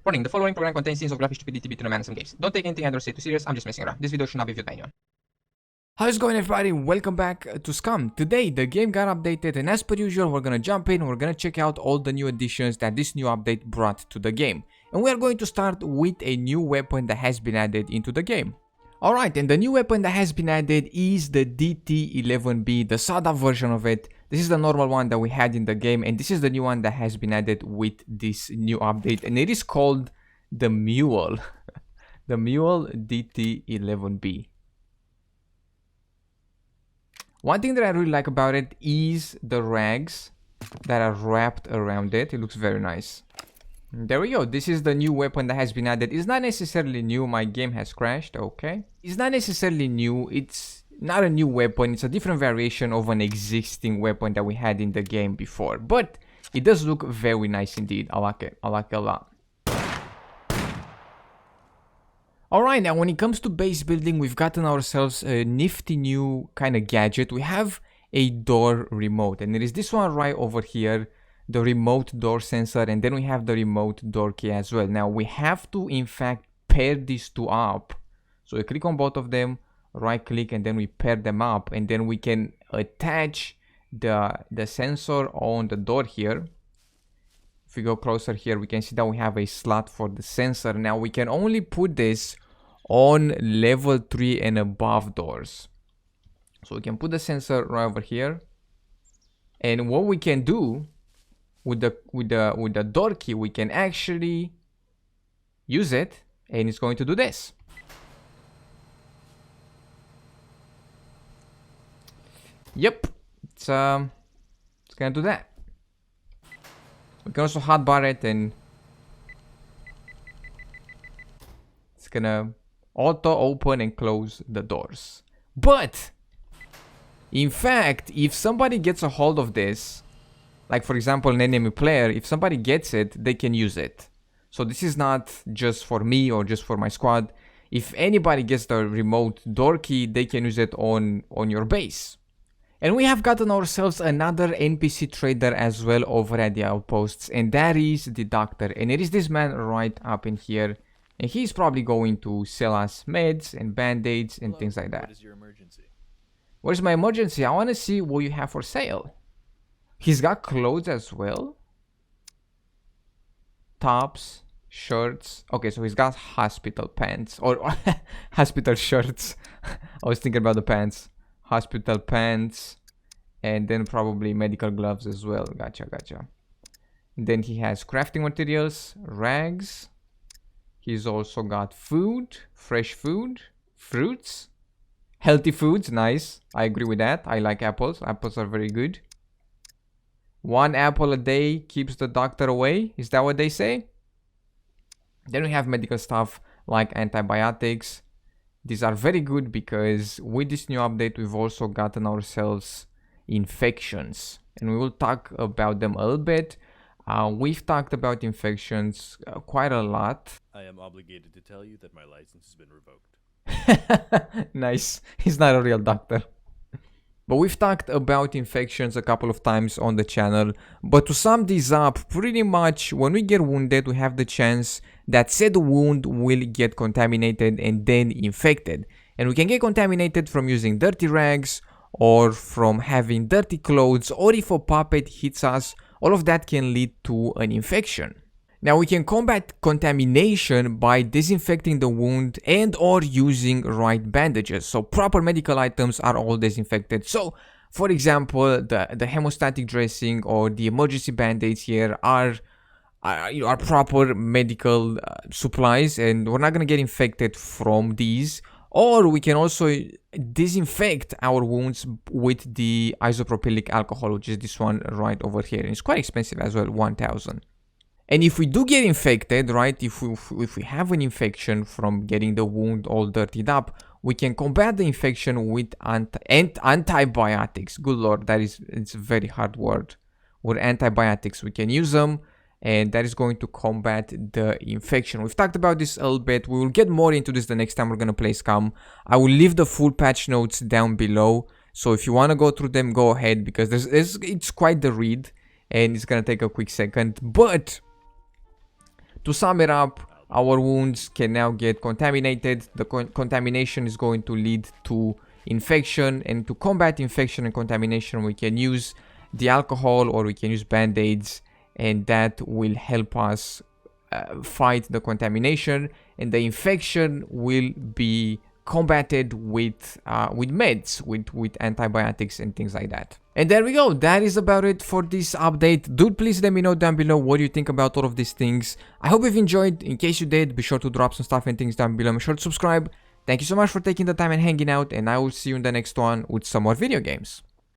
Warning, the following program contains scenes of graphic stupidity between a man and some games. Don't take anything I don't say too serious, I'm just messing around. This video should not be viewed by anyone. How's it going, everybody? Welcome back to Scum. Today the game got updated, and as per usual we're gonna jump in, we're gonna check out all the new additions that this new update brought to the game. And we are going to start with a new weapon that has been added into the game. Alright, and the new weapon that has been added is the DT11B, the sawed-off version of it. This is the normal one that we had in the game, and this is the new one that has been added with this new update, and it is called the Mule. The Mule DT11B. One thing that I really like about it is the rags that are wrapped around it. It looks very nice. There we go. This is the new weapon that has been added. It's not necessarily new. My game has crashed. Okay. It's not necessarily new. It's not a new weapon. It's a different variation of an existing weapon that we had in the game before. But it does look very nice indeed. I like it. I like it a lot. Alright, now when it comes to base building, we've gotten ourselves a nifty new kind of gadget. We have a door remote, and it is this one right over here, the remote door sensor, and then we have the remote door key as well. Now we have to in fact pair these two up. So we click on both of them, right click, and then we pair them up, and then we can attach the sensor on the door here. If we go closer here, we can see that we have a slot for the sensor. Now we can only put this on level 3 and above doors. So we can put the sensor right over here. And what we can do with the door key, we can actually use it, and it's going to do this. Yep, it's gonna do that. We can also hotbar it, and it's gonna auto open and close the doors. But in fact, if somebody gets a hold of this, like for example an enemy player, if somebody gets it, they can use it. So this is not just for me or just for my squad. If anybody gets the remote door key, they can use it on your base. And we have gotten ourselves another NPC trader as well over at the outposts, and that is the doctor. And it is this man right up in here, and he's probably going to sell us meds and band-aids and things like that. What is your emergency? Where's my emergency? I want to see what you have for sale. He's got clothes as well. Tops, shirts. Okay, so he's got hospital pants or hospital shirts. I was thinking about the pants. Hospital pants, and then probably medical gloves as well. Gotcha. Then he has crafting materials, rags. He's also got food, fresh food, fruits, healthy foods. Nice. I agree with that. I like apples. Apples are very good. 1 apple a day keeps the doctor away. Is that what they say? Then we have medical stuff like antibiotics. These are very good because with this new update, we've also gotten ourselves infections, and we will talk about them a little bit. We've talked about infections quite a lot. I am obligated to tell you that my license has been revoked. Nice. He's not a real doctor. But we've talked about infections a couple of times on the channel. But to sum this up, pretty much when we get wounded, we have the chance that said wound will get contaminated and then infected. And we can get contaminated from using dirty rags, or from having dirty clothes, or if a puppet hits us. All of that can lead to an infection. Now we can combat contamination by disinfecting the wound and or using right bandages. So proper medical items are all disinfected. So for example, the hemostatic dressing or the emergency band-aids here are proper medical supplies, and we're not going to get infected from these. Or we can also disinfect our wounds with the isopropylic alcohol, which is this one right over here. And it's quite expensive as well, 1,000. And if we do get infected, right, if we have an infection from getting the wound all dirtied up, we can combat the infection with antibiotics. Good lord, it's a very hard word. With antibiotics, we can use them, and that is going to combat the infection. We've talked about this a little bit. We will get more into this the next time we're going to play Scum. I will leave the full patch notes down below, so if you want to go through them, go ahead, because it's quite the read, and it's going to take a quick second. But To sum it up, our wounds can now get contaminated. The contamination is going to lead to infection, and to combat infection and contamination we can use the alcohol or we can use band-aids, and that will help us fight the contamination, and the infection will be combated with meds, with antibiotics and things like that. And there we go. That is about it for this update. Dude, please let me know down below what you think about all of these things. I hope you've enjoyed. In case you did, be sure to drop some stuff and things down below. Be sure to subscribe. Thank you so much for taking the time and hanging out, and I will see you in the next one with some more video games.